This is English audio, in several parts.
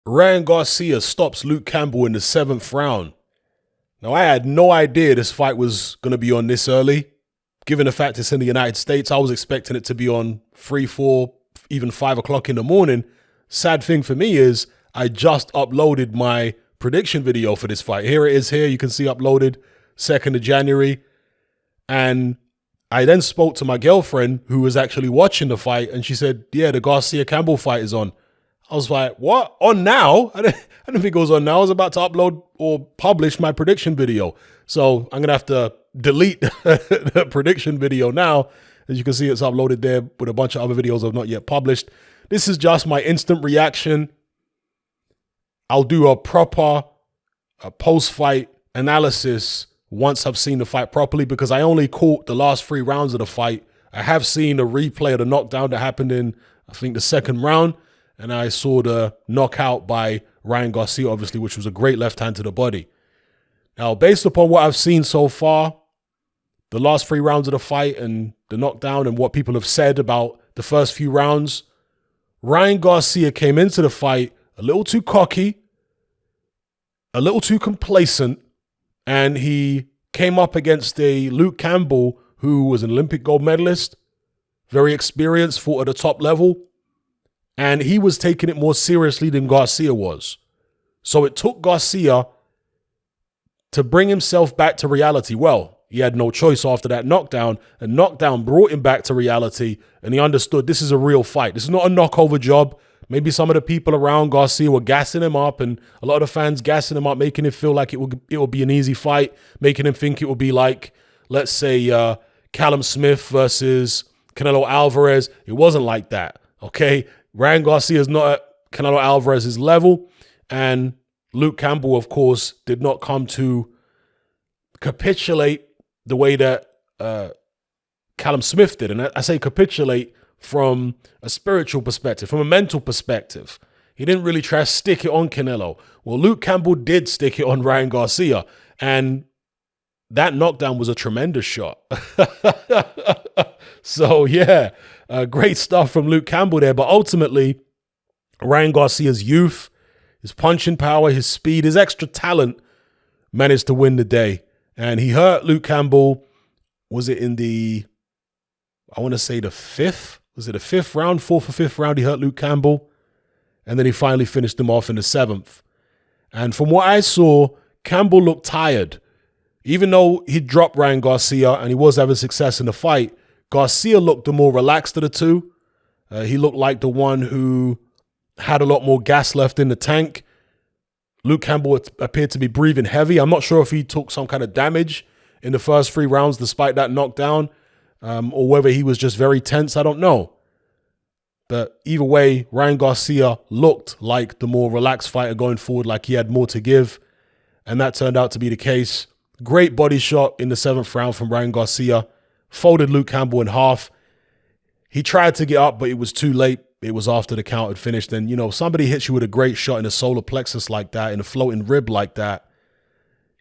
Ryan Garcia stops Luke Campbell in the 7th round. Now, I had no idea this fight was going to be on this early. Given the fact it's in the United States, I was expecting it to be on 3, 4, even 5 o'clock in the morning. Sad thing for me is I just uploaded my prediction video for this fight. Here it is here. You can see uploaded 2nd of January. And I then spoke to my girlfriend who was actually watching the fight, and she said, yeah, the Garcia-Campbell fight is on. I was like, what? On now? I didn't think it was on now. I was about to upload or publish my prediction video. So I'm going to have to delete the prediction video now. As you can see, it's uploaded there with a bunch of other videos I've not yet published. This is just my instant reaction. I'll do a proper post-fight analysis once I've seen the fight properly, because I only caught the last 3 rounds of the fight. I have seen a replay of the knockdown that happened in, I think, the 2nd round. And I saw the knockout by Ryan Garcia, obviously, which was a great left hand to the body. Now, based upon what I've seen so far, the last 3 rounds of the fight and the knockdown and what people have said about the first few rounds, Ryan Garcia came into the fight a little too cocky, a little too complacent, and he came up against a Luke Campbell who was an Olympic gold medalist, very experienced, fought at the top level. And he was taking it more seriously than Garcia was. So it took Garcia to bring himself back to reality. Well, he had no choice after that knockdown. A knockdown brought him back to reality, and he understood this is a real fight. This is not a knockover job. Maybe some of the people around Garcia were gassing him up, and a lot of the fans gassing him up, making him feel like it would be an easy fight, making him think it would be like, let's say, Callum Smith versus Canelo Alvarez. It wasn't like that, okay? Ryan Garcia is not at Canelo Alvarez's level, and Luke Campbell, of course, did not come to capitulate the way that Callum Smith did. And I say capitulate from a spiritual perspective, from a mental perspective. He didn't really try to stick it on Canelo. Well, Luke Campbell did stick it on Ryan Garcia, and that knockdown was a tremendous shot. So, yeah, great stuff from Luke Campbell there. But ultimately, Ryan Garcia's youth, his punching power, his speed, his extra talent managed to win the day. And he hurt Luke Campbell, was it in the, I want to say the 5th? Was it the 5th round, 4th or 5th round? He hurt Luke Campbell. And then he finally finished him off in the 7th. And from what I saw, Campbell looked tired. Even though he dropped Ryan Garcia and he was having success in the fight, Garcia looked the more relaxed of the two. He looked like the one who had a lot more gas left in the tank. Luke Campbell appeared to be breathing heavy. I'm not sure if he took some kind of damage in the first 3 rounds despite that knockdown, or whether he was just very tense. I don't know. But either way, Ryan Garcia looked like the more relaxed fighter going forward, like he had more to give. And that turned out to be the case. Great body shot in the 7th round from Ryan Garcia. Folded Luke Campbell in half. He tried to get up, but it was too late. It was after the count had finished. And, you know, somebody hits you with a great shot in the solar plexus like that, in a floating rib like that.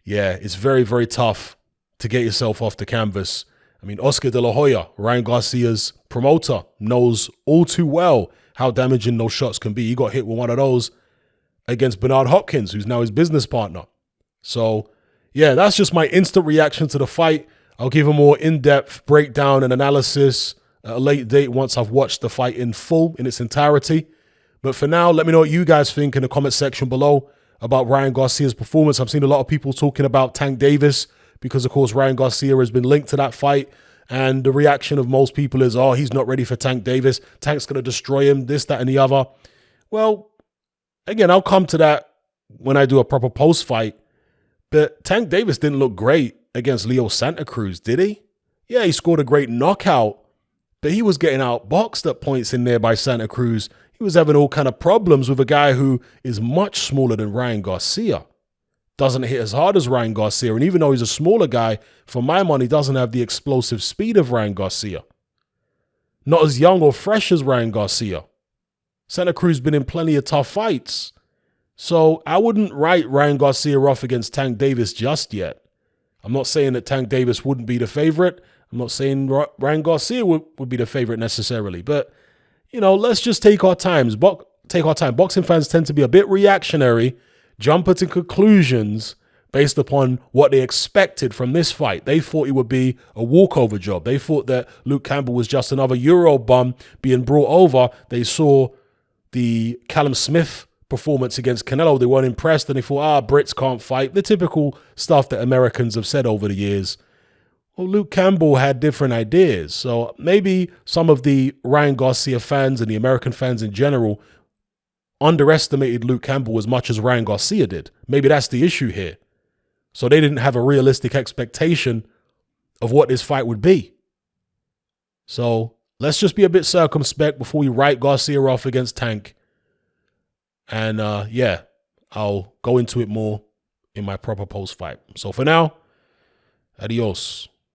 Yeah, it's very, very tough to get yourself off the canvas. I mean, Oscar De La Hoya, Ryan Garcia's promoter, knows all too well how damaging those shots can be. He got hit with one of those against Bernard Hopkins, who's now his business partner. So, yeah, that's just my instant reaction to the fight. I'll give a more in-depth breakdown and analysis at a late date once I've watched the fight in full, in its entirety. But for now, let me know what you guys think in the comment section below about Ryan Garcia's performance. I've seen a lot of people talking about Tank Davis because, of course, Ryan Garcia has been linked to that fight. And the reaction of most people is, oh, he's not ready for Tank Davis. Tank's going to destroy him, this, that, and the other. Well, again, I'll come to that when I do a proper post-fight. But Tank Davis didn't look great against Leo Santa Cruz, did he? Yeah, he scored a great knockout, but he was getting outboxed at points in there by Santa Cruz. He was having all kind of problems with a guy who is much smaller than Ryan Garcia. Doesn't hit as hard as Ryan Garcia, and even though he's a smaller guy, for my money, doesn't have the explosive speed of Ryan Garcia. Not as young or fresh as Ryan Garcia. Santa Cruz been in plenty of tough fights. So I wouldn't write Ryan Garcia off against Tank Davis just yet. I'm not saying that Tank Davis wouldn't be the favorite. I'm not saying Ryan Garcia would be the favorite necessarily. But, you know, let's just take our time. take our time. Boxing fans tend to be a bit reactionary, jump to conclusions based upon what they expected from this fight. They thought it would be a walkover job. They thought that Luke Campbell was just another Euro bum being brought over. They saw the Callum Smith performance against Canelo. They weren't impressed and they thought, Brits can't fight. The typical stuff that Americans have said over the years. Well, Luke Campbell had different ideas. So maybe some of the Ryan Garcia fans and the American fans in general underestimated Luke Campbell as much as Ryan Garcia did. Maybe that's the issue here. So they didn't have a realistic expectation of what this fight would be. So let's just be a bit circumspect before we write Garcia off against Tank. And I'll go into it more in my proper post-fight. So for now, adios.